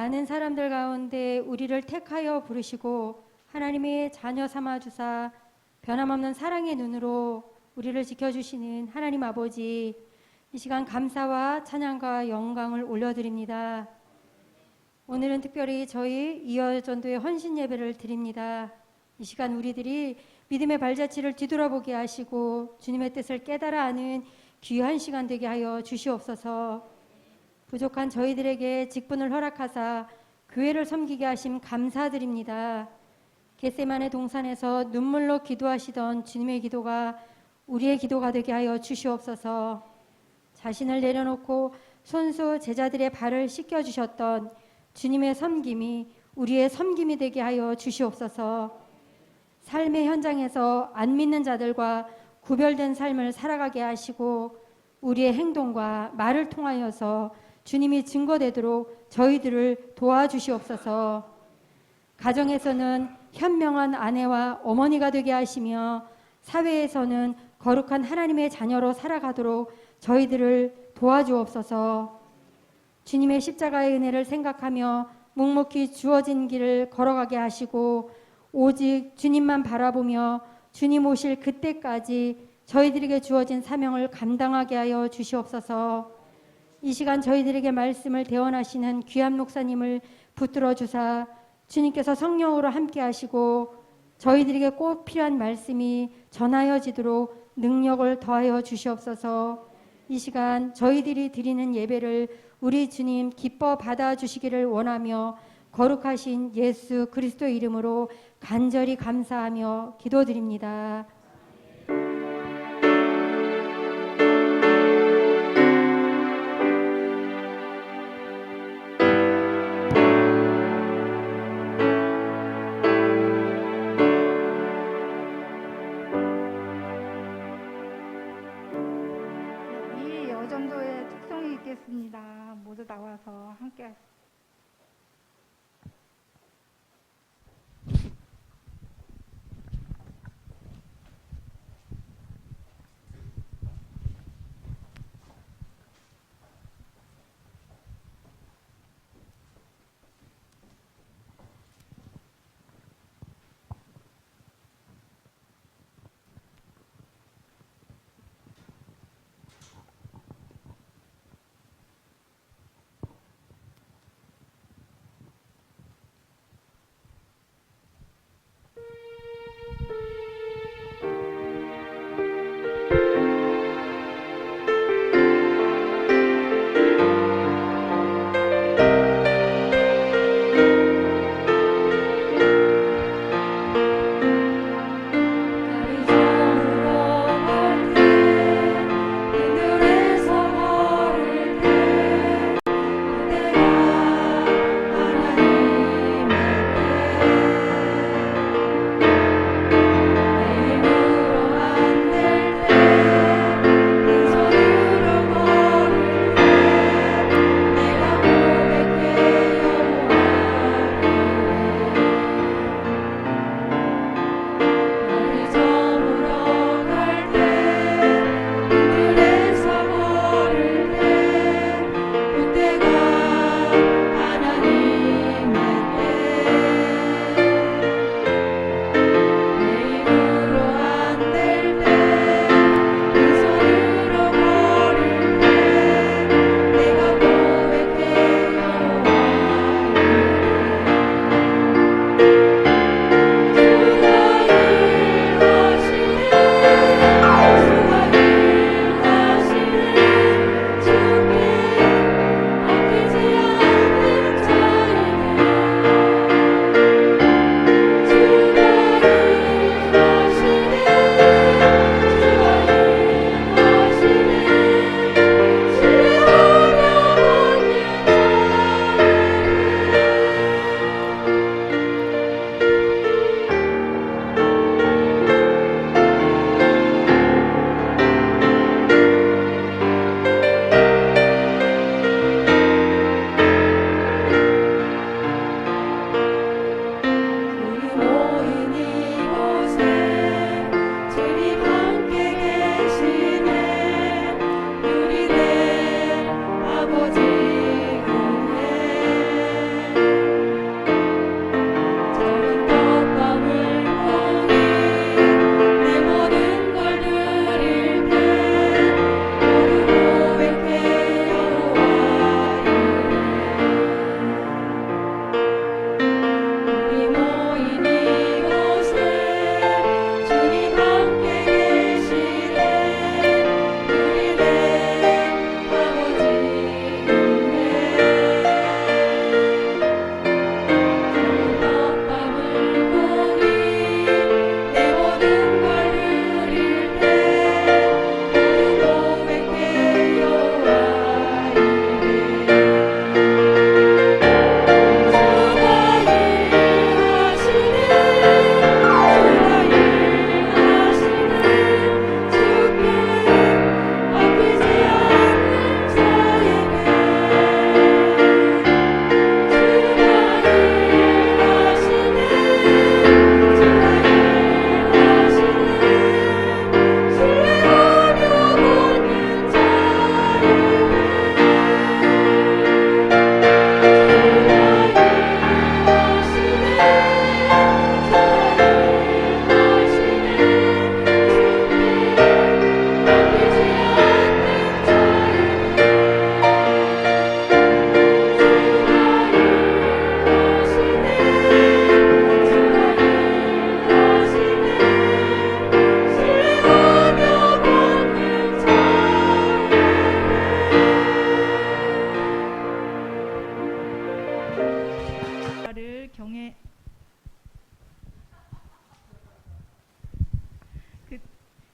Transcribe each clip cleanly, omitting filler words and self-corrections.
많은 사람들 가운데 우리를 택하여 부르시고 하나님의 자녀 삼아주사 변함없는 사랑의 눈으로 우리를 지켜주시는 하나님 아버지, 이 시간 감사와 찬양과 영광을 올려드립니다. 오늘은 특별히 저희 이어전도의 헌신 예배를 드립니다. 이 시간 우리들이 믿음의 발자취를 뒤돌아보게 하시고 주님의 뜻을 깨달아 아는 귀한 시간 되게 하여 주시옵소서. 부족한 저희들에게 직분을 허락하사 교회를 섬기게 하심 감사드립니다. 겟세마네 동산에서 눈물로 기도하시던 주님의 기도가 우리의 기도가 되게 하여 주시옵소서. 자신을 내려놓고 손수 제자들의 발을 씻겨주셨던 주님의 섬김이 우리의 섬김이 되게 하여 주시옵소서. 삶의 현장에서 안 믿는 자들과 구별된 삶을 살아가게 하시고 우리의 행동과 말을 통하여서 주님이 증거되도록 저희들을 도와주시옵소서. 가정에서는 현명한 아내와 어머니가 되게 하시며 사회에서는 거룩한 하나님의 자녀로 살아가도록 저희들을 도와주옵소서. 주님의 십자가의 은혜를 생각하며 묵묵히 주어진 길을 걸어가게 하시고 오직 주님만 바라보며 주님 오실 그때까지 저희들에게 주어진 사명을 감당하게 하여 주시옵소서. 이 시간 저희들에게 말씀을 대언하시는 귀한 목사님을 붙들어 주사 주님께서 성령으로 함께 하시고 저희들에게 꼭 필요한 말씀이 전하여지도록 능력을 더하여 주시옵소서. 이 시간 저희들이 드리는 예배를 우리 주님 기뻐 받아주시기를 원하며 거룩하신 예수 그리스도의 이름으로 간절히 감사하며 기도드립니다. 이 여전도의 특성이 있겠습니다. 모두 나와서 함께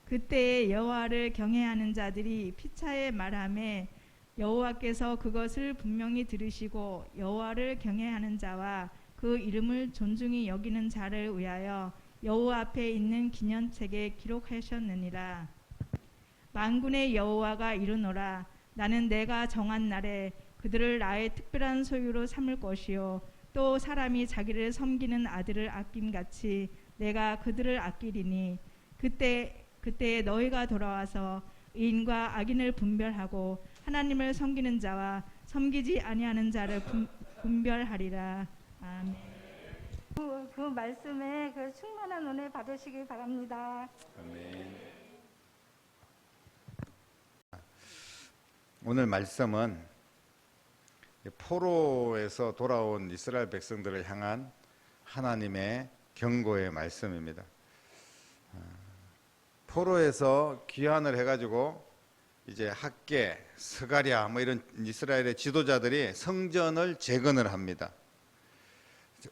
그때에 여호와를 경외하는 자들이 피차에 말하매 여호와께서 그것을 분명히 들으시고 여호와를 경외하는 자와 그 이름을 존중히 여기는 자를 위하여 여호와 앞에 있는 기념책에 기록하셨느니라. 만군의 여호와가 이르노라. 나는 내가 정한 날에 그들을 나의 특별한 소유로 삼을 것이요 또 사람이 자기를 섬기는 아들을 아낌같이 내가 그들을 아끼리니 그때에 너희가 돌아와서 의인과 악인을 분별하고 하나님을 섬기는 자와 섬기지 아니하는 자를 분별하리라. 아멘. 그 말씀에 그 충만한 은혜 받으시기 바랍니다. 아멘. 오늘 말씀은 포로에서 돌아온 이스라엘 백성들을 향한 하나님의 경고의 말씀입니다. 포로에서 귀환을 해가지고 이제 학개, 스가랴 뭐 이런 이스라엘의 지도자들이 성전을 재건을 합니다.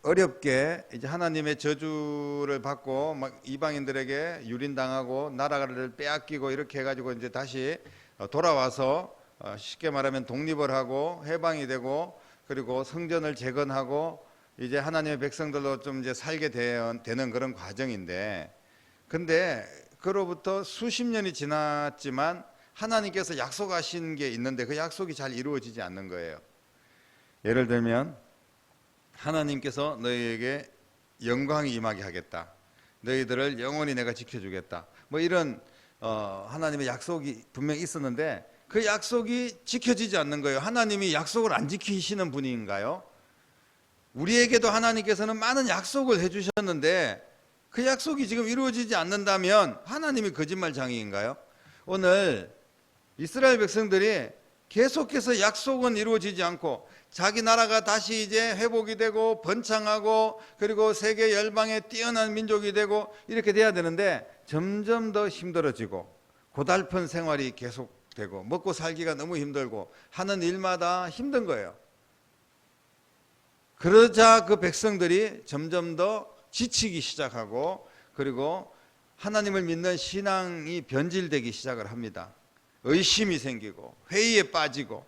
어렵게 이제 하나님의 저주를 받고 막 이방인들에게 유린당하고 나라를 빼앗기고 이렇게 해가지고 이제 다시 돌아와서 쉽게 말하면 독립을 하고 해방이 되고 그리고 성전을 재건하고 이제 하나님의 백성들로 좀 이제 살게 되는 그런 과정인데, 근데 그로부터 수십 년이 지났지만 하나님께서 약속하신 게 있는데 그 약속이 잘 이루어지지 않는 거예요. 예를 들면 하나님께서 너희에게 영광이 임하게 하겠다, 너희들을 영원히 내가 지켜주겠다, 뭐 이런 하나님의 약속이 분명히 있었는데 그 약속이 지켜지지 않는 거예요. 하나님이 약속을 안 지키시는 분인가요? 우리에게도 하나님께서는 많은 약속을 해주셨는데 그 약속이 지금 이루어지지 않는다면 하나님이 거짓말장애인가요? 오늘 이스라엘 백성들이 계속해서 약속은 이루어지지 않고 자기 나라가 다시 이제 회복이 되고 번창하고 그리고 세계 열방에 뛰어난 민족이 되고 이렇게 돼야 되는데 점점 더 힘들어지고 고달픈 생활이 계속되고 먹고 살기가 너무 힘들고 하는 일마다 힘든 거예요. 그러자 그 백성들이 점점 더 지치기 시작하고 그리고 하나님을 믿는 신앙이 변질되기 시작을 합니다. 의심이 생기고 회의에 빠지고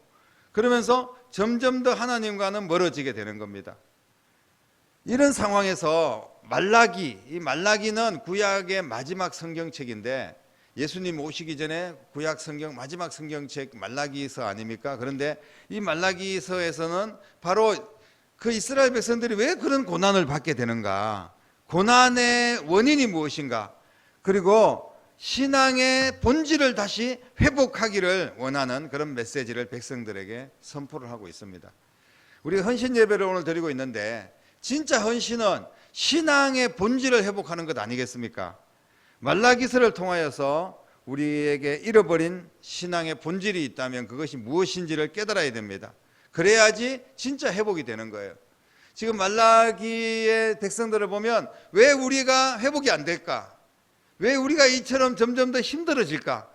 그러면서 점점 더 하나님과는 멀어지게 되는 겁니다. 이런 상황에서 이 말라기는 구약의 마지막 성경책인데 예수님 오시기 전에 구약 성경 마지막 성경책 말라기서 아닙니까? 그런데 이 말라기서에서는 바로 그 이스라엘 백성들이 왜 그런 고난을 받게 되는가, 고난의 원인이 무엇인가, 그리고 신앙의 본질을 다시 회복하기를 원하는 그런 메시지를 백성들에게 선포를 하고 있습니다. 우리가 헌신 예배를 오늘 드리고 있는데 진짜 헌신은 신앙의 본질을 회복하는 것 아니겠습니까? 말라기서를 통하여서 우리에게 잃어버린 신앙의 본질이 있다면 그것이 무엇인지를 깨달아야 됩니다. 그래야지 진짜 회복이 되는 거예요. 지금 말라기의 백성들을 보면 왜 우리가 회복이 안 될까? 왜 우리가 이처럼 점점 더 힘들어질까?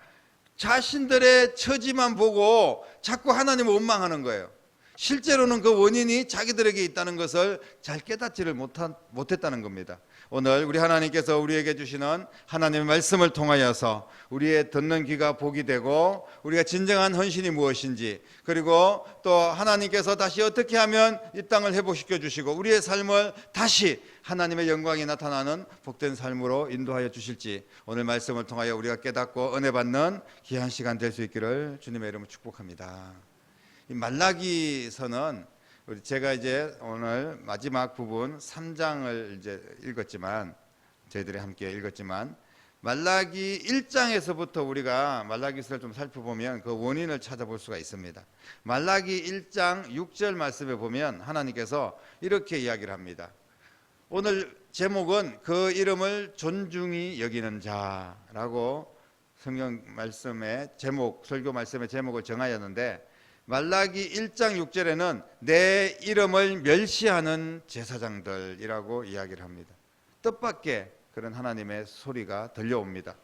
자신들의 처지만 보고 자꾸 하나님을 원망하는 거예요. 실제로는 그 원인이 자기들에게 있다는 것을 잘 깨닫지를 못했다는 겁니다. 오늘 우리 하나님께서 우리에게 주시는 하나님의 말씀을 통하여서 우리의 듣는 귀가 복이 되고 우리가 진정한 헌신이 무엇인지, 그리고 또 하나님께서 다시 어떻게 하면 이 땅을 회복시켜 주시고 우리의 삶을 다시 하나님의 영광이 나타나는 복된 삶으로 인도하여 주실지 오늘 말씀을 통하여 우리가 깨닫고 은혜 받는 귀한 시간 될 수 있기를 주님의 이름으로 축복합니다. 이 말라기서는 제가 이제 오늘 마지막 부분 3장을 이제 읽었지만, 저희들이 함께 읽었지만, 말라기 1장에서부터 우리가 말라기서를 좀 살펴보면 그 원인을 찾아볼 수가 있습니다. 말라기 1장 6절 말씀에 보면 하나님께서 이렇게 이야기를 합니다. 오늘 제목은 그 이름을 존중히 여기는 자라고 성경 말씀의 제목, 설교 말씀의 제목을 정하였는데, 말라기 1장 6절에는 내 이름을 멸시하는 제사장들이라고 이야기를 합니다. 뜻밖의 그런 하나님의 소리가 들려옵니다.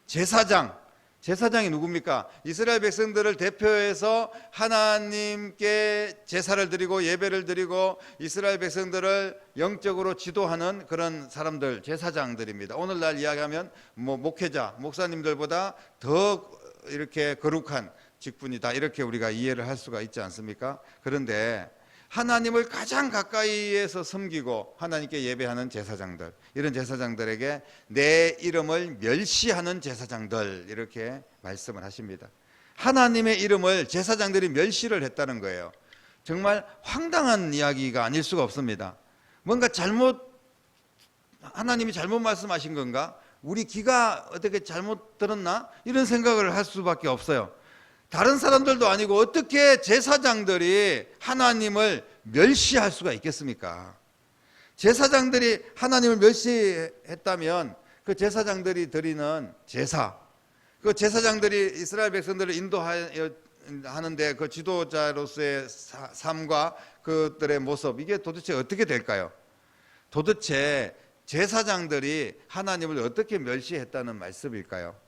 제사장 제사장이 누굽니까? 이스라엘 백성들을 대표해서 하나님께 제사를 드리고 예배를 드리고 이스라엘 백성들을 영적으로 지도하는 그런 사람들, 제사장들입니다. 오늘날 이야기하면 뭐 목회자, 목사님들보다 더 이렇게 거룩한 직분이다, 이렇게 우리가 이해를 할 수가 있지 않습니까? 그런데 하나님을 가장 가까이에서 섬기고 하나님께 예배하는 제사장들, 이런 제사장들에게 내 이름을 멸시하는 제사장들, 이렇게 말씀을 하십니다. 하나님의 이름을 제사장들이 멸시를 했다는 거예요. 정말 황당한 이야기가 아닐 수가 없습니다. 뭔가 하나님이 잘못 말씀하신 건가? 우리 귀가 어떻게 잘못 들었나? 이런 생각을 할 수밖에 없어요. 다른 사람들도 아니고 어떻게 제사장들이 하나님을 멸시할 수가 있겠습니까? 제사장들이 하나님을 멸시했다면 그 제사장들이 드리는 제사, 그 제사장들이 이스라엘 백성들을 인도하는데 그 지도자로서의 삶과 그들의 모습, 이게 도대체 어떻게 될까요? 도대체 제사장들이 하나님을 어떻게 멸시했다는 말씀일까요?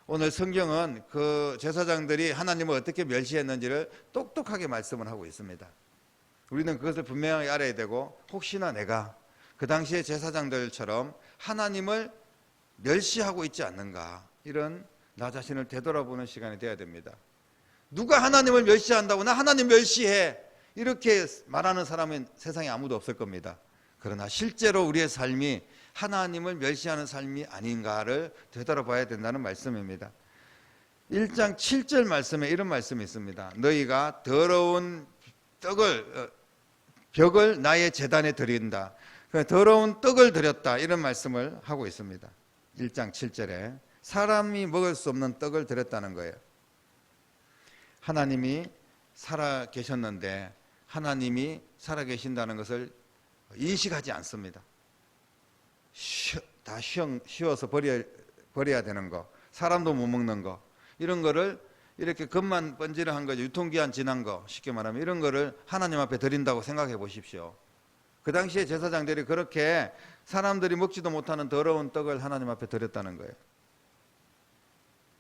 오늘 성경은 그 제사장들이 하나님을 어떻게 멸시했는지를 똑똑하게 말씀을 하고 있습니다. 우리는 그것을 분명하게 알아야 되고, 혹시나 내가 그 당시의 제사장들처럼 하나님을 멸시하고 있지 않는가, 이런 나 자신을 되돌아보는 시간이 되어야 됩니다. 누가 하나님을 멸시한다고 나 하나님 멸시해, 이렇게 말하는 사람은 세상에 아무도 없을 겁니다. 그러나 실제로 우리의 삶이 하나님을 멸시하는 삶이 아닌가를 되돌아봐야 된다는 말씀입니다. 1장 7절 말씀에 이런 말씀이 있습니다. 너희가 더러운 벽을 나의 제단에 드린다. 더러운 떡을 드렸다, 이런 말씀을 하고 있습니다. 1장 7절에 사람이 먹을 수 없는 떡을 드렸다는 거예요. 하나님이 살아 계셨는데 하나님이 살아 계신다는 것을 인식하지 않습니다. 다 쉬워서 버려야 되는 거, 사람도 못 먹는 거, 이런 거를 이렇게 겉만 번지르한 거죠. 유통기한 지난 거, 쉽게 말하면 이런 거를 하나님 앞에 드린다고 생각해 보십시오. 그 당시에 제사장들이 그렇게 사람들이 먹지도 못하는 더러운 떡을 하나님 앞에 드렸다는 거예요.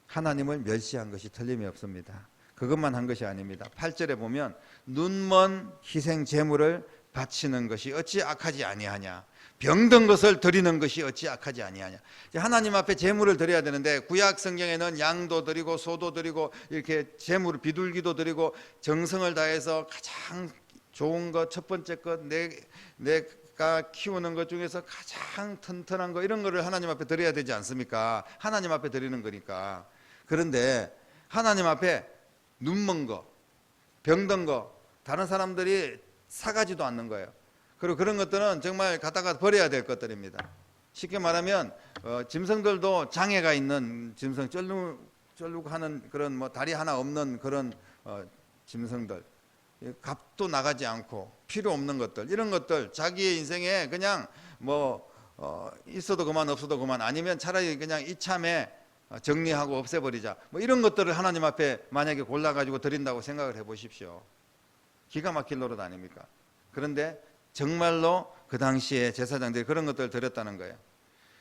하나님을 멸시한 것이 틀림이 없습니다. 그것만 한 것이 아닙니다. 8절에 보면 눈먼 희생 제물을 바치는 것이 어찌 악하지 아니하냐, 병든 것을 드리는 것이 어찌 악하지 아니하냐. 하나님 앞에 제물을 드려야 되는데 구약 성경에는 양도 드리고 소도 드리고 이렇게 제물을 비둘기도 드리고 정성을 다해서 가장 좋은 것, 첫 번째 것, 내가 키우는 것 중에서 가장 튼튼한 거, 이런 거를 하나님 앞에 드려야 되지 않습니까? 하나님 앞에 드리는 거니까. 그런데 하나님 앞에 눈먼 거, 병든 거, 다른 사람들이 사가지도 않는 거예요. 그리고 그런 것들은 정말 갖다가 버려야 될 것들입니다. 쉽게 말하면 짐승들도 장애가 있는 짐승, 쩔룩하는 그런 뭐 다리 하나 없는 그런 짐승들, 값도 나가지 않고 필요 없는 것들, 이런 것들 자기의 인생에 그냥 뭐 있어도 그만 없어도 그만, 아니면 차라리 그냥 이참에 정리하고 없애버리자, 뭐 이런 것들을 하나님 앞에 만약에 골라가지고 드린다고 생각을 해보십시오. 기가 막힐 노릇 아닙니까? 그런데 정말로 그 당시에 제사장들이 그런 것들을 드렸다는 거예요.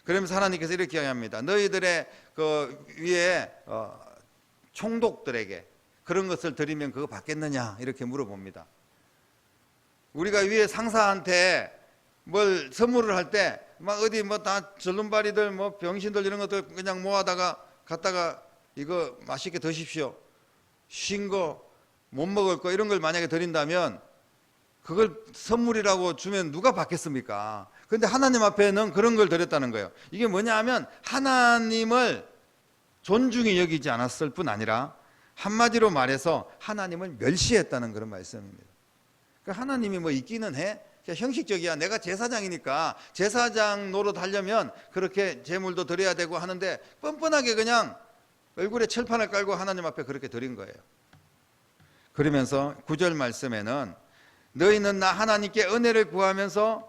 그러면서 하나님께서 이렇게 이야기합니다. 너희들의 그 위에 총독들에게 그런 것을 드리면 그거 받겠느냐, 이렇게 물어봅니다. 우리가 위에 상사한테 뭘 선물을 할 때 막 어디 뭐 다 절름발이들 뭐 병신들 이런 것들 그냥 모아다가 갖다가 이거 맛있게 드십시오, 쉰 거 못 먹을 거, 이런 걸 만약에 드린다면 그걸 선물이라고 주면 누가 받겠습니까? 그런데 하나님 앞에는 그런 걸 드렸다는 거예요. 이게 뭐냐 하면 하나님을 존중히 여기지 않았을 뿐 아니라 한마디로 말해서 하나님을 멸시했다는 그런 말씀입니다. 그러니까 하나님이 뭐 있기는 해? 형식적이야. 내가 제사장이니까 제사장 노릇 하려면 그렇게 제물도 드려야 되고 하는데 뻔뻔하게 그냥 얼굴에 철판을 깔고 하나님 앞에 그렇게 드린 거예요. 그러면서 9절 말씀에는 너희는 나 하나님께 은혜를 구하면서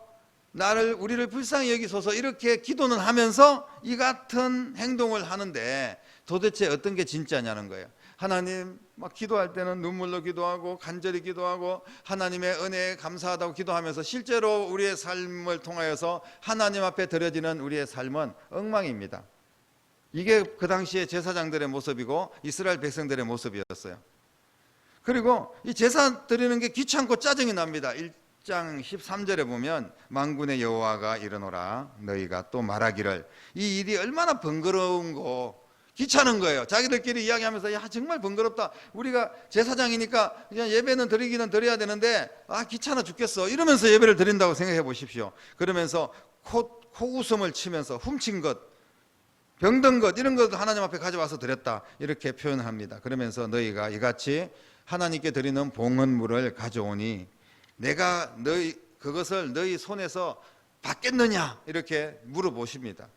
우리를 불쌍히 여기소서, 이렇게 기도는 하면서 이 같은 행동을 하는데 도대체 어떤 게 진짜냐는 거예요. 하나님, 막 기도할 때는 눈물로 기도하고 간절히 기도하고 하나님의 은혜에 감사하다고 기도하면서 실제로 우리의 삶을 통하여서 하나님 앞에 드려지는 우리의 삶은 엉망입니다. 이게 그 당시에 제사장들의 모습이고 이스라엘 백성들의 모습이었어요. 그리고 이 제사 드리는 게 귀찮고 짜증이 납니다. 1장 13절에 보면 만군의 여호와가 이르노라 너희가 또 말하기를 이 일이 얼마나 번거로운 거 귀찮은 거예요. 자기들끼리 이야기하면서 야 정말 번거롭다. 우리가 제사장이니까 그냥 예배는 드리기는 드려야 되는데 귀찮아 죽겠어. 이러면서 예배를 드린다고 생각해 보십시오. 그러면서 코웃음을 치면서 훔친 것, 병든 것 이런 것도 하나님 앞에 가져와서 드렸다. 이렇게 표현합니다. 그러면서 너희가 이같이 하나님께 드리는 봉헌물을 가져오니 내가 그것을 너희 손에서 받겠느냐 이렇게 물어보십니다.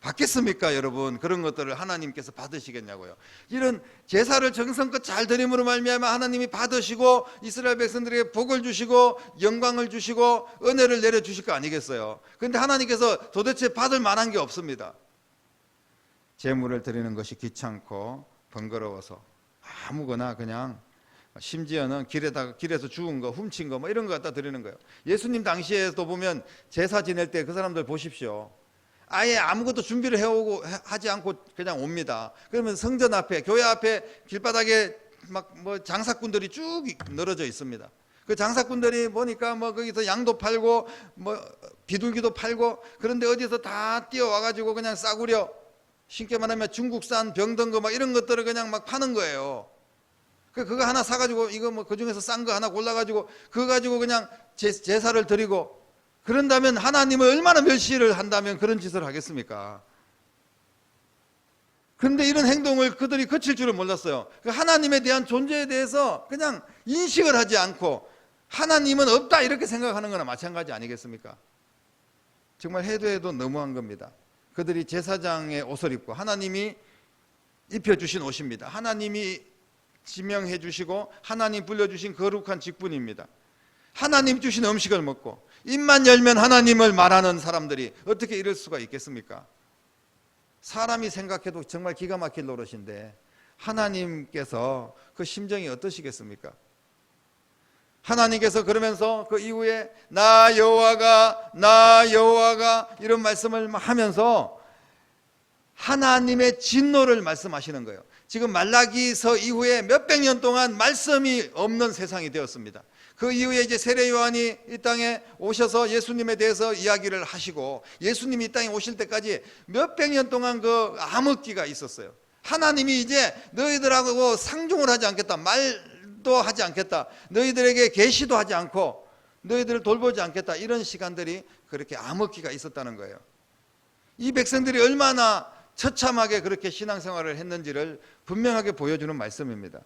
받겠습니까 여러분? 그런 것들을 하나님께서 받으시겠냐고요. 이런 제사를 정성껏 잘 드림으로 말미암아 하나님이 받으시고 이스라엘 백성들에게 복을 주시고 영광을 주시고 은혜를 내려주실 거 아니겠어요? 그런데 하나님께서 도대체 받을 만한 게 없습니다. 제물을 드리는 것이 귀찮고 번거로워서 아무거나 그냥 심지어는 길에서 죽은 거 훔친 거 뭐 이런 거 갖다 드리는 거예요. 예수님 당시에도 보면 제사 지낼 때 그 사람들 보십시오. 아예 아무것도 준비를 해오고 하지 않고 그냥 옵니다. 그러면 성전 앞에 교회 앞에 길바닥에 막 뭐 장사꾼들이 쭉 늘어져 있습니다. 그 장사꾼들이 보니까 뭐 거기서 양도 팔고 뭐 비둘기도 팔고 그런데 어디서 다 뛰어와 가지고 그냥 싸구려 쉽게 말하면 중국산 병든 거 막 이런 것들을 그냥 막 파는 거예요. 그거 하나 사가지고 이거 뭐 그 중에서 싼 거 하나 골라가지고 그거 가지고 그냥 제사를 드리고 그런다면 하나님을 얼마나 멸시를 한다면 그런 짓을 하겠습니까? 그런데 이런 행동을 그들이 거칠 줄을 몰랐어요. 그 하나님에 대한 존재에 대해서 그냥 인식을 하지 않고 하나님은 없다 이렇게 생각하는 거나 마찬가지 아니겠습니까? 정말 해도 너무한 겁니다. 그들이 제사장의 옷을 입고 하나님이 입혀주신 옷입니다. 하나님이 지명해 주시고 하나님 불려주신 거룩한 직분입니다. 하나님 주신 음식을 먹고 입만 열면 하나님을 말하는 사람들이 어떻게 이럴 수가 있겠습니까? 사람이 생각해도 정말 기가 막힐 노릇인데 하나님께서 그 심정이 어떠시겠습니까? 하나님께서 그러면서 그 이후에 나 여호와가 이런 말씀을 하면서 하나님의 진노를 말씀하시는 거예요. 지금 말라기서 이후에 몇백 년 동안 말씀이 없는 세상이 되었습니다. 그 이후에 이제 세례 요한이 이 땅에 오셔서 예수님에 대해서 이야기를 하시고 예수님이 이 땅에 오실 때까지 몇백 년 동안 그 암흑기가 있었어요. 하나님이 이제 너희들하고 상종을 하지 않겠다, 말도 하지 않겠다, 너희들에게 계시도 하지 않고 너희들을 돌보지 않겠다, 이런 시간들이 그렇게 암흑기가 있었다는 거예요. 이 백성들이 얼마나 처참하게 그렇게 신앙생활을 했는지를 분명하게 보여주는 말씀입니다.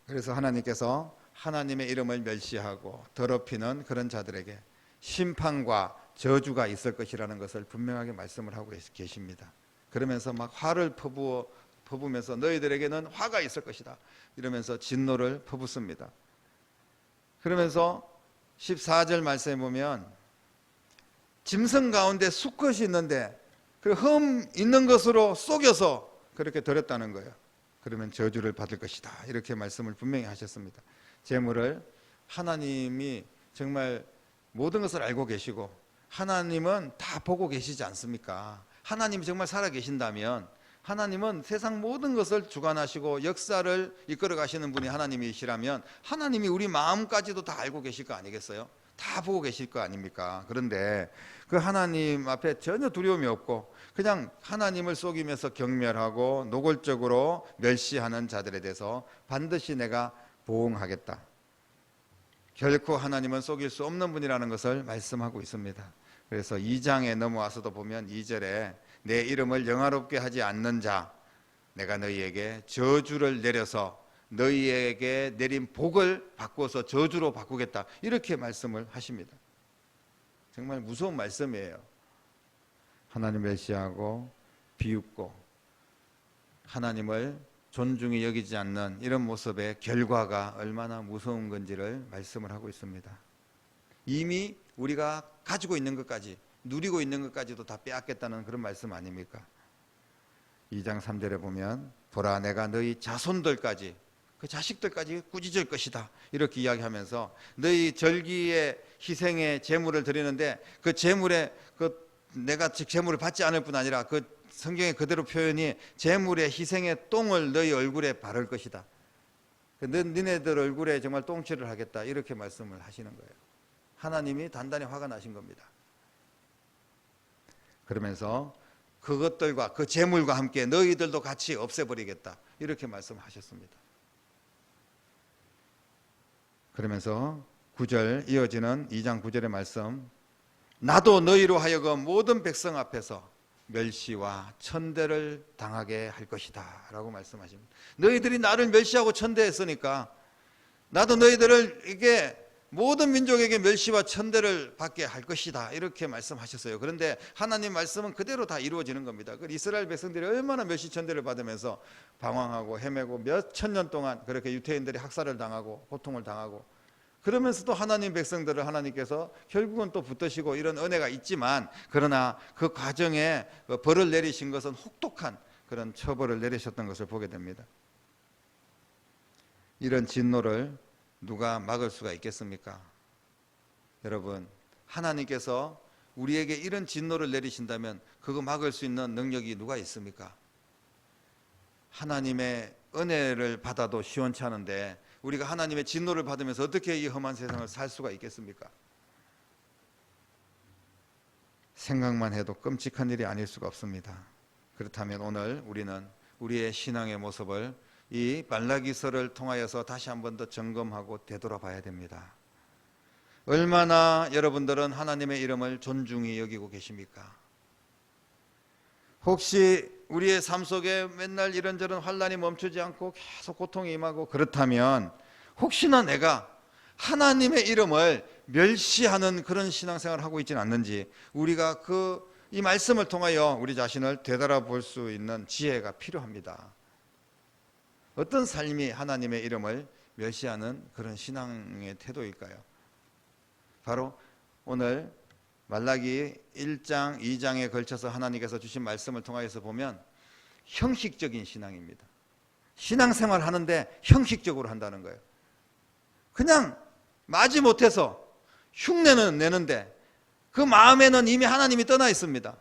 그래서 하나님께서 하나님의 이름을 멸시하고 더럽히는 그런 자들에게 심판과 저주가 있을 것이라는 것을 분명하게 말씀을 하고 계십니다. 그러면서 막 화를 퍼부으면서 너희들에게는 화가 있을 것이다 이러면서 진노를 퍼붓습니다. 그러면서 14절 말씀에 보면 짐승 가운데 수컷이 있는데 그 흠 있는 것으로 속여서 그렇게 드렸다는 거예요. 그러면 저주를 받을 것이다 이렇게 말씀을 분명히 하셨습니다. 제물을 하나님이 정말 모든 것을 알고 계시고 하나님은 다 보고 계시지 않습니까? 하나님이 정말 살아 계신다면 하나님은 세상 모든 것을 주관하시고 역사를 이끌어 가시는 분이 하나님이시라면 하나님이 우리 마음까지도 다 알고 계실 거 아니겠어요? 다 보고 계실 거 아닙니까? 그런데 그 하나님 앞에 전혀 두려움이 없고 그냥 하나님을 속이면서 경멸하고 노골적으로 멸시하는 자들에 대해서 반드시 내가 보응하겠다. 결코 하나님은 속일 수 없는 분이라는 것을 말씀하고 있습니다. 그래서 2장에 넘어와서도 보면 2절에 내 이름을 영화롭게 하지 않는 자 내가 너희에게 저주를 내려서 너희에게 내린 복을 바꿔서 저주로 바꾸겠다 이렇게 말씀을 하십니다. 정말 무서운 말씀이에요. 하나님 멸시하고 비웃고 하나님을 존중히 여기지 않는 이런 모습의 결과가 얼마나 무서운 건지를 말씀을 하고 있습니다. 이미 우리가 가지고 있는 것까지 누리고 있는 것까지도 다 빼앗겠다는 그런 말씀 아닙니까? 2장 3절에 보면 보라 내가 너희 자손들까지 그 자식들까지 꾸짖을 것이다 이렇게 이야기하면서 너희 절기의 희생의 제물을 드리는데 그 제물의 그 내가 제물을 받지 않을 뿐 아니라 그 성경의 그대로 표현이 제물의 희생의 똥을 너희 얼굴에 바를 것이다. 니네들 얼굴에 정말 똥칠을 하겠다. 이렇게 말씀을 하시는 거예요. 하나님이 단단히 화가 나신 겁니다. 그러면서 그것들과 그 제물과 함께 너희들도 같이 없애버리겠다. 이렇게 말씀하셨습니다. 그러면서 9절 이어지는 2장 9절의 말씀, 나도 너희로 하여금 모든 백성 앞에서 멸시와 천대를 당하게 할 것이다 라고 말씀하십니다. 너희들이 나를 멸시하고 천대했으니까 나도 너희들을 이게 모든 민족에게 멸시와 천대를 받게 할 것이다 이렇게 말씀하셨어요. 그런데 하나님 말씀은 그대로 다 이루어지는 겁니다. 그 이스라엘 백성들이 얼마나 멸시 천대를 받으면서 방황하고 헤매고 몇 천 년 동안 그렇게 유태인들이 학살을 당하고 고통을 당하고, 그러면서도 하나님 백성들을 하나님께서 결국은 또 붙드시고 이런 은혜가 있지만, 그러나 그 과정에 벌을 내리신 것은 혹독한 그런 처벌을 내리셨던 것을 보게 됩니다. 이런 진노를 누가 막을 수가 있겠습니까? 여러분, 하나님께서 우리에게 이런 진노를 내리신다면 그거 막을 수 있는 능력이 누가 있습니까? 하나님의 은혜를 받아도 시원치 않은데 우리가 하나님의 진노를 받으면서 어떻게 이 험한 세상을 살 수가 있겠습니까? 생각만 해도 끔찍한 일이 아닐 수가 없습니다. 그렇다면 오늘 우리는 우리의 신앙의 모습을 이 말라기서를 통하여서 다시 한 번 더 점검하고 되돌아봐야 됩니다. 얼마나 여러분들은 하나님의 이름을 존중히 여기고 계십니까? 혹시 우리의 삶 속에 맨날 이런저런 환난이 멈추지 않고 계속 고통이 임하고, 그렇다면 혹시나 내가 하나님의 이름을 멸시하는 그런 신앙생활을 하고 있지는 않는지, 우리가 이 말씀을 통하여 우리 자신을 되돌아볼 수 있는 지혜가 필요합니다. 어떤 삶이 하나님의 이름을 멸시하는 그런 신앙의 태도일까요? 바로 오늘 말라기 1장, 2장에 걸쳐서 하나님께서 주신 말씀을 통하여서 보면 형식적인 신앙입니다. 신앙생활 하는데 형식적으로 한다는 거예요. 그냥 마지못해서 흉내는 내는데 그 마음에는 이미 하나님이 떠나 있습니다.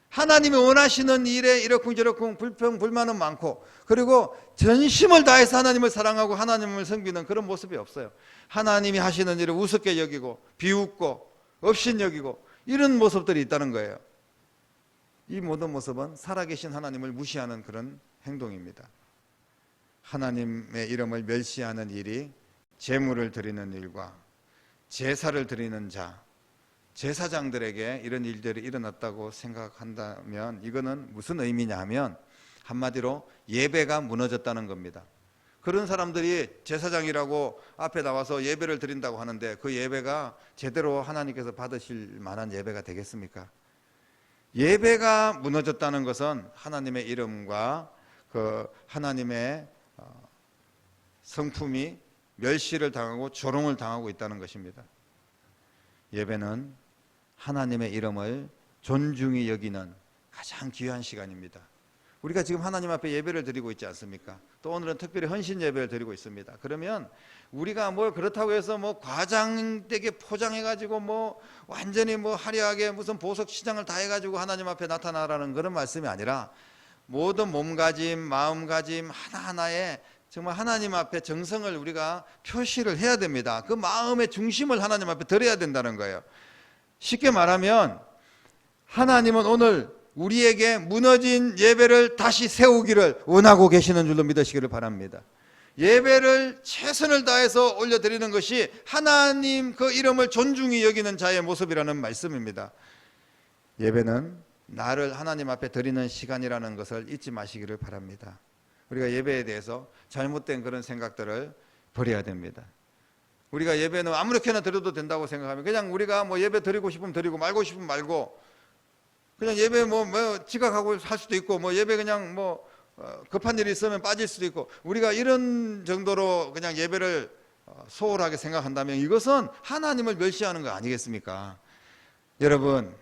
하나님이 원하시는 일에 이러쿵저러쿵 불평 불만은 많고, 그리고 전심을 다해서 하나님을 사랑하고 하나님을 섬기는 그런 모습이 없어요. 하나님이 하시는 일을 우습게 여기고 비웃고 업신여기고 이런 모습들이 있다는 거예요. 이 모든 모습은 살아계신 하나님을 무시하는 그런 행동입니다. 하나님의 이름을 멸시하는 일이 제물을 드리는 일과 제사를 드리는 자, 제사장들에게 이런 일들이 일어났다고 생각한다면 이거는 무슨 의미냐 하면 한마디로 예배가 무너졌다는 겁니다. 그런 사람들이 제사장이라고 앞에 나와서 예배를 드린다고 하는데 그 예배가 제대로 하나님께서 받으실 만한 예배가 되겠습니까? 예배가 무너졌다는 것은 하나님의 이름과 그 하나님의 성품이 멸시를 당하고 조롱을 당하고 있다는 것입니다. 예배는 하나님의 이름을 존중히 여기는 가장 귀한 시간입니다. 우리가 지금 하나님 앞에 예배를 드리고 있지 않습니까? 또 오늘은 특별히 헌신 예배를 드리고 있습니다. 그러면 우리가 뭐 그렇다고 해서 뭐 과장되게 포장해가지고 뭐 완전히 뭐 화려하게 무슨 보석 시장을 다 해가지고 하나님 앞에 나타나라는 그런 말씀이 아니라 모든 몸가짐, 마음가짐 하나하나에 정말 하나님 앞에 정성을 우리가 표시를 해야 됩니다. 그 마음의 중심을 하나님 앞에 드려야 된다는 거예요. 쉽게 말하면 하나님은 오늘 우리에게 무너진 예배를 다시 세우기를 원하고 계시는 줄로 믿으시기를 바랍니다. 예배를 최선을 다해서 올려드리는 것이 하나님 그 이름을 존중히 여기는 자의 모습이라는 말씀입니다. 예배는 나를 하나님 앞에 드리는 시간이라는 것을 잊지 마시기를 바랍니다. 우리가 예배에 대해서 잘못된 그런 생각들을 버려야 됩니다. 우리가 예배는 아무렇게나 드려도 된다고 생각하면 그냥 우리가 뭐 예배 드리고 싶으면 드리고 말고 싶으면 말고 그냥 예배 뭐 지각하고 할 수도 있고 뭐 예배 그냥 뭐 급한 일이 있으면 빠질 수도 있고, 우리가 이런 정도로 그냥 예배를 소홀하게 생각한다면 이것은 하나님을 멸시하는 거 아니겠습니까? 여러분,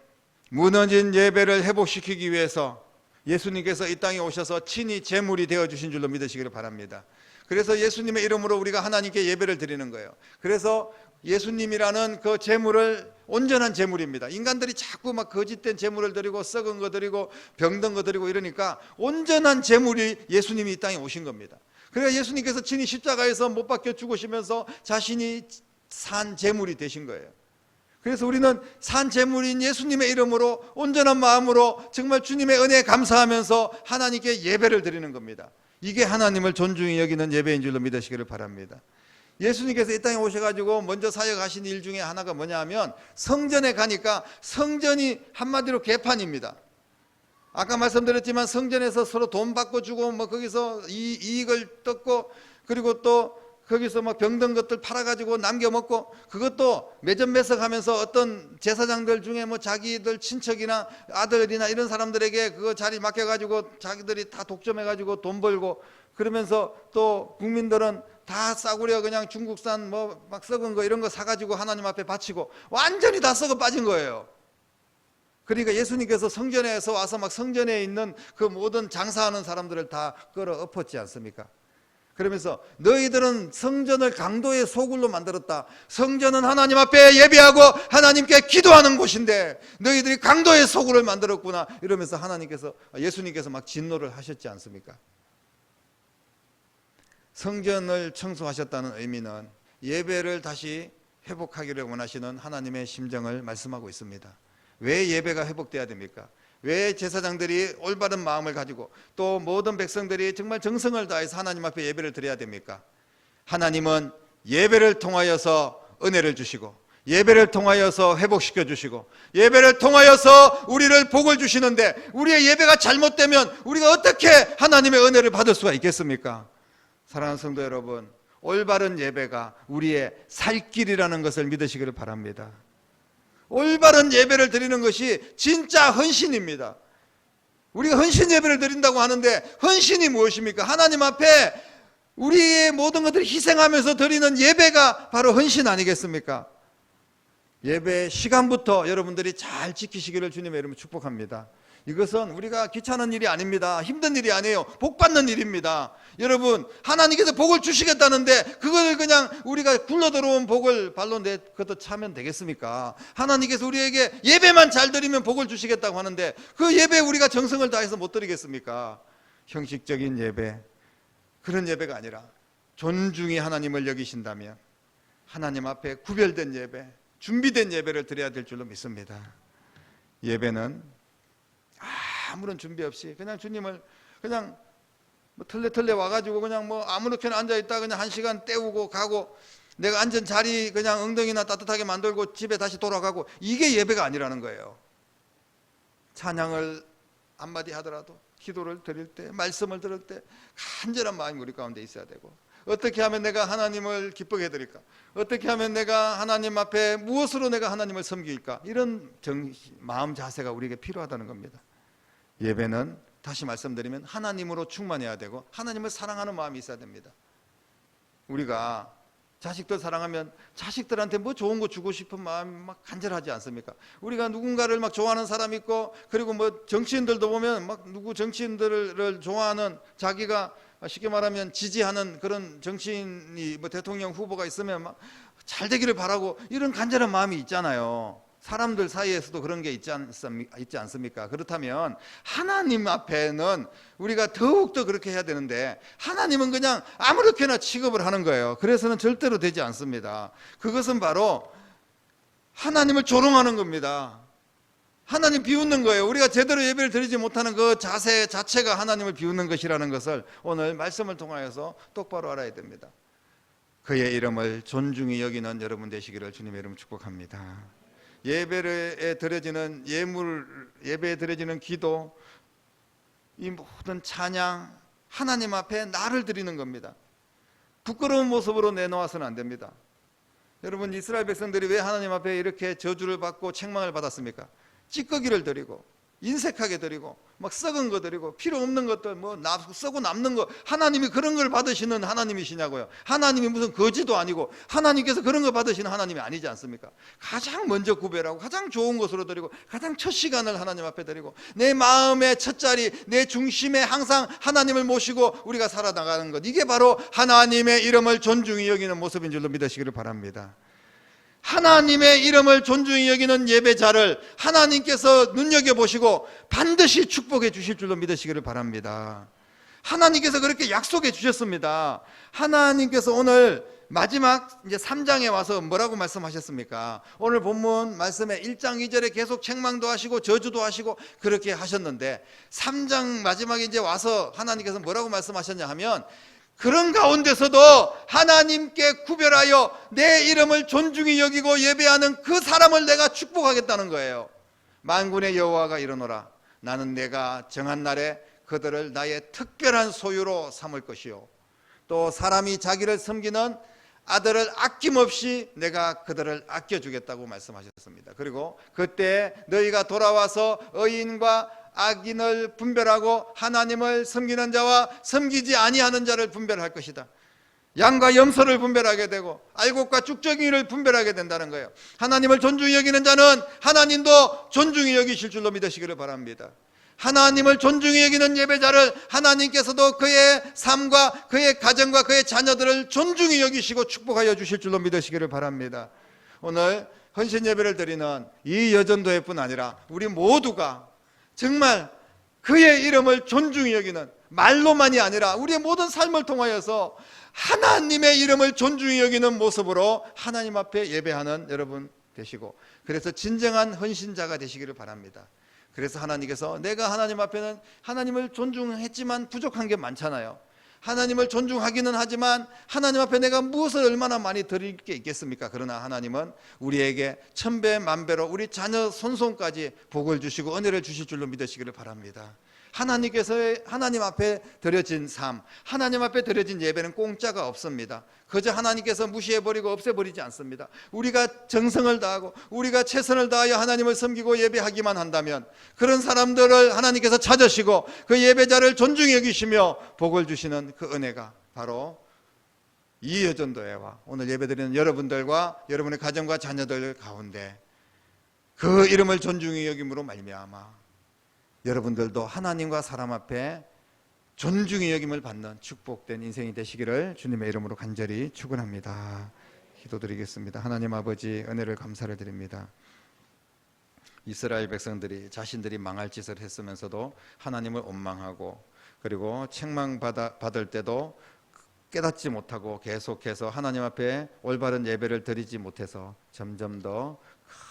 무너진 예배를 회복시키기 위해서 예수님께서 이 땅에 오셔서 친히 제물이 되어주신 줄로 믿으시기를 바랍니다. 그래서 예수님의 이름으로 우리가 하나님께 예배를 드리는 거예요. 그래서 예수님이라는 그 제물을 온전한 제물입니다. 인간들이 자꾸 막 거짓된 제물을 드리고 썩은 거 드리고 병든 거 드리고 이러니까 온전한 제물이 예수님이 이 땅에 오신 겁니다. 그러니까 예수님께서 친히 십자가에서 못 박혀 죽으시면서 자신이 산 제물이 되신 거예요. 그래서 우리는 산 제물인 예수님의 이름으로 온전한 마음으로 정말 주님의 은혜에 감사하면서 하나님께 예배를 드리는 겁니다. 이게 하나님을 존중히 여기는 예배인 줄로 믿으시기를 바랍니다. 예수님께서 이 땅에 오셔가지고 먼저 사역하신 일 중에 하나가 뭐냐 하면 성전에 가니까 성전이 한마디로 개판입니다. 아까 말씀드렸지만 성전에서 서로 돈 받고 주고 뭐 거기서 이익을 떴고 그리고 또 거기서 막 병든 것들 팔아가지고 남겨 먹고 그것도 매점매석하면서 어떤 제사장들 중에 뭐 자기들 친척이나 아들이나 이런 사람들에게 그거 자리 맡겨가지고 자기들이 다 독점해가지고 돈 벌고 그러면서 또 국민들은 다 싸구려 그냥 중국산 뭐 막 썩은 거 이런 거 사가지고 하나님 앞에 바치고 완전히 다 썩어 빠진 거예요. 그러니까 예수님께서 성전에서 와서 막 성전에 있는 그 모든 장사하는 사람들을 다 끌어 엎었지 않습니까? 그러면서 너희들은 성전을 강도의 소굴로 만들었다. 성전은 하나님 앞에 예배하고 하나님께 기도하는 곳인데 너희들이 강도의 소굴을 만들었구나. 이러면서 예수님께서 막 진노를 하셨지 않습니까? 성전을 청소하셨다는 의미는 예배를 다시 회복하기를 원하시는 하나님의 심정을 말씀하고 있습니다. 왜 예배가 회복돼야 됩니까? 왜 제사장들이 올바른 마음을 가지고 또 모든 백성들이 정말 정성을 다해서 하나님 앞에 예배를 드려야 됩니까? 하나님은 예배를 통하여서 은혜를 주시고 예배를 통하여서 회복시켜 주시고 예배를 통하여서 우리를 복을 주시는데 우리의 예배가 잘못되면 우리가 어떻게 하나님의 은혜를 받을 수가 있겠습니까? 사랑하는 성도 여러분, 올바른 예배가 우리의 살 길이라는 것을 믿으시기를 바랍니다. 올바른 예배를 드리는 것이 진짜 헌신입니다. 우리가 헌신 예배를 드린다고 하는데 헌신이 무엇입니까? 하나님 앞에 우리의 모든 것들을 희생하면서 드리는 예배가 바로 헌신 아니겠습니까? 예배 시간부터 여러분들이 잘 지키시기를 주님의 이름으로 축복합니다. 이것은 우리가 귀찮은 일이 아닙니다. 힘든 일이 아니에요. 복 받는 일입니다. 여러분, 하나님께서 복을 주시겠다는데 그걸 그냥 우리가 굴러들어온 복을 발로 내걷어 차면 되겠습니까? 하나님께서 우리에게 예배만 잘 드리면 복을 주시겠다고 하는데 그 예배에 우리가 정성을 다해서 못 드리겠습니까? 형식적인 예배, 그런 예배가 아니라 존중히 하나님을 여기신다면 하나님 앞에 구별된 예배, 준비된 예배를 드려야 될 줄로 믿습니다. 예배는 아무런 준비 없이 그냥 주님을 그냥 뭐 털레 와가지고 그냥 뭐 아무렇게나 앉아있다 그냥 1시간 때우고 가고 내가 앉은 자리 그냥 엉덩이나 따뜻하게 만들고 집에 다시 돌아가고 이게 예배가 아니라는 거예요. 찬양을 한마디 하더라도 기도를 드릴 때 말씀을 들을 때 간절한 마음이 우리 가운데 있어야 되고 어떻게 하면 내가 하나님을 기쁘게 해드릴까? 어떻게 하면 내가 하나님 앞에 무엇으로 내가 하나님을 섬길까? 이런 마음 자세가 우리에게 필요하다는 겁니다. 예배는 다시 말씀드리면 하나님으로 충만해야 되고 하나님을 사랑하는 마음이 있어야 됩니다. 우리가 자식들 사랑하면 자식들한테 뭐 좋은 거 주고 싶은 마음이 막 간절하지 않습니까? 우리가 누군가를 막 좋아하는 사람 있고 그리고 뭐 정치인들도 보면 막 누구 정치인들을 좋아하는 자기가 쉽게 말하면 지지하는 그런 정치인이 뭐 대통령 후보가 있으면 막 잘 되기를 바라고 이런 간절한 마음이 있잖아요. 사람들 사이에서도 그런 게 있지 않습니까? 그렇다면 하나님 앞에는 우리가 더욱더 그렇게 해야 되는데 하나님은 그냥 아무렇게나 취급을 하는 거예요. 그래서는 절대로 되지 않습니다. 그것은 바로 하나님을 조롱하는 겁니다. 하나님 비웃는 거예요. 우리가 제대로 예배를 드리지 못하는 그 자세 자체가 하나님을 비웃는 것이라는 것을 오늘 말씀을 통하여서 똑바로 알아야 됩니다. 그의 이름을 존중히 여기는 여러분 되시기를 주님의 이름으로 축복합니다. 예배에 드려지는 예배에 드려지는 기도, 이 모든 찬양, 하나님 앞에 나를 드리는 겁니다. 부끄러운 모습으로 내놓아서는 안 됩니다. 여러분, 이스라엘 백성들이 왜 하나님 앞에 이렇게 저주를 받고 책망을 받았습니까? 찌꺼기를 드리고 인색하게 드리고 막 썩은 거 드리고 필요 없는 것들 뭐 썩고 남는 거, 하나님이 그런 걸 받으시는 하나님이시냐고요? 하나님이 무슨 거지도 아니고 하나님께서 그런 거 받으시는 하나님이 아니지 않습니까? 가장 먼저 구별하고 가장 좋은 것으로 드리고 가장 첫 시간을 하나님 앞에 드리고 내 마음의 첫 자리, 내 중심에 항상 하나님을 모시고 우리가 살아나가는 것, 이게 바로 하나님의 이름을 존중히 여기는 모습인 줄로 믿으시기를 바랍니다. 하나님의 이름을 존중히 여기는 예배자를 하나님께서 눈여겨보시고 반드시 축복해 주실 줄로 믿으시기를 바랍니다. 하나님께서 그렇게 약속해 주셨습니다. 하나님께서 오늘 마지막 이제 3장에 와서 뭐라고 말씀하셨습니까? 오늘 본문 말씀에 1장 2절에 계속 책망도 하시고 저주도 하시고 그렇게 하셨는데 3장 마지막에 이제 와서 하나님께서 뭐라고 말씀하셨냐 하면 그런 가운데서도 하나님께 구별하여 내 이름을 존중히 여기고 예배하는 그 사람을 내가 축복하겠다는 거예요. 만군의 여호와가 이르노라 나는 내가 정한 날에 그들을 나의 특별한 소유로 삼을 것이요 또 사람이 자기를 섬기는 아들을 아낌없이 내가 그들을 아껴주겠다고 말씀하셨습니다. 그리고 그때 너희가 돌아와서 의인과 악인을 분별하고 하나님을 섬기는 자와 섬기지 아니하는 자를 분별할 것이다. 양과 염소를 분별하게 되고 알곡과 쭉정이를 분별하게 된다는 거예요. 하나님을 존중히 여기는 자는 하나님도 존중히 여기실 줄로 믿으시기를 바랍니다. 하나님을 존중히 여기는 예배자를 하나님께서도 그의 삶과 그의 가정과 그의 자녀들을 존중히 여기시고 축복하여 주실 줄로 믿으시기를 바랍니다. 오늘 헌신 예배를 드리는 이 여전도회 뿐 아니라 우리 모두가 정말 그의 이름을 존중히 여기는 말로만이 아니라 우리의 모든 삶을 통하여서 하나님의 이름을 존중히 여기는 모습으로 하나님 앞에 예배하는 여러분 되시고 그래서 진정한 헌신자가 되시기를 바랍니다. 그래서 하나님께서 내가 하나님 앞에는 하나님을 존중했지만 부족한 게 많잖아요. 하나님을 존중하기는 하지만 하나님 앞에 내가 무엇을 얼마나 많이 드릴 게 있겠습니까? 그러나 하나님은 우리에게 천배 만배로 우리 자녀 손손까지 복을 주시고 은혜를 주실 줄로 믿으시기를 바랍니다. 하나님께서 하나님 앞에 드려진 삶, 하나님 앞에 드려진 예배는 공짜가 없습니다. 그저 하나님께서 무시해버리고 없애버리지 않습니다. 우리가 정성을 다하고 우리가 최선을 다하여 하나님을 섬기고 예배하기만 한다면 그런 사람들을 하나님께서 찾으시고 그 예배자를 존중히 여기시며 복을 주시는 그 은혜가 바로 이 여전도회와 오늘 예배드리는 여러분들과 여러분의 가정과 자녀들 가운데 그 이름을 존중히 여김으로 말미암아 여러분들도 하나님과 사람 앞에 존중의 여김을 받는 축복된 인생이 되시기를 주님의 이름으로 간절히 축원합니다. 기도드리겠습니다. 하나님 아버지 은혜를 감사를 드립니다. 이스라엘 백성들이 자신들이 망할 짓을 했으면서도 하나님을 원망하고 그리고 책망받을 때도 깨닫지 못하고 계속해서 하나님 앞에 올바른 예배를 드리지 못해서 점점 더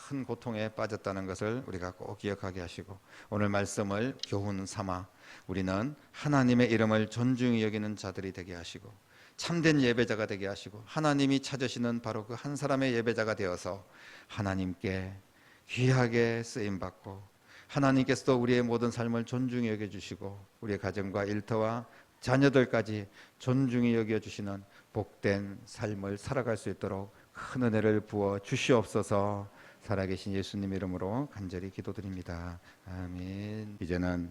큰 고통에 빠졌다는 것을 우리가 꼭 기억하게 하시고 오늘 말씀을 교훈 삼아 우리는 하나님의 이름을 존중히 여기는 자들이 되게 하시고 참된 예배자가 되게 하시고 하나님이 찾으시는 바로 그 한 사람의 예배자가 되어서 하나님께 귀하게 쓰임받고 하나님께서도 우리의 모든 삶을 존중히 여겨주시고 우리의 가정과 일터와 자녀들까지 존중히 여겨주시는 복된 삶을 살아갈 수 있도록 큰 은혜를 부어 주시옵소서. 살아계신 예수님 이름으로 간절히 기도드립니다. 아멘. 이제는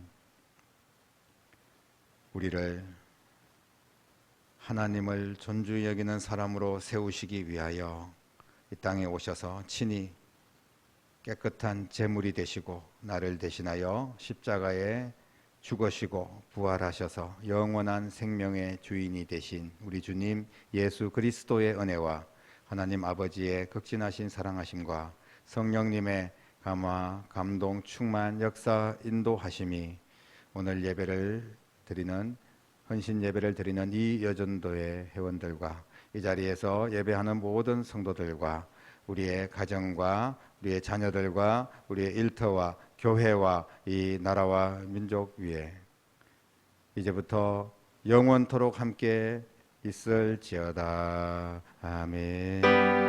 우리를 하나님을 존중히 여기는 사람으로 세우시기 위하여 이 땅에 오셔서 친히 깨끗한 제물이 되시고 나를 대신하여 십자가에 죽으시고 부활하셔서 영원한 생명의 주인이 되신 우리 주님 예수 그리스도의 은혜와 하나님 아버지의 극진하신 사랑하심과 성령님의 감화, 감동, 충만, 역사, 인도하심이 오늘 예배를 드리는 헌신 예배를 드리는 이 여전도의 회원들과 이 자리에서 예배하는 모든 성도들과 우리의 가정과 우리의 자녀들과 우리의 일터와 교회와 이 나라와 민족 위에 이제부터 영원토록 함께 있을지어다. 아멘.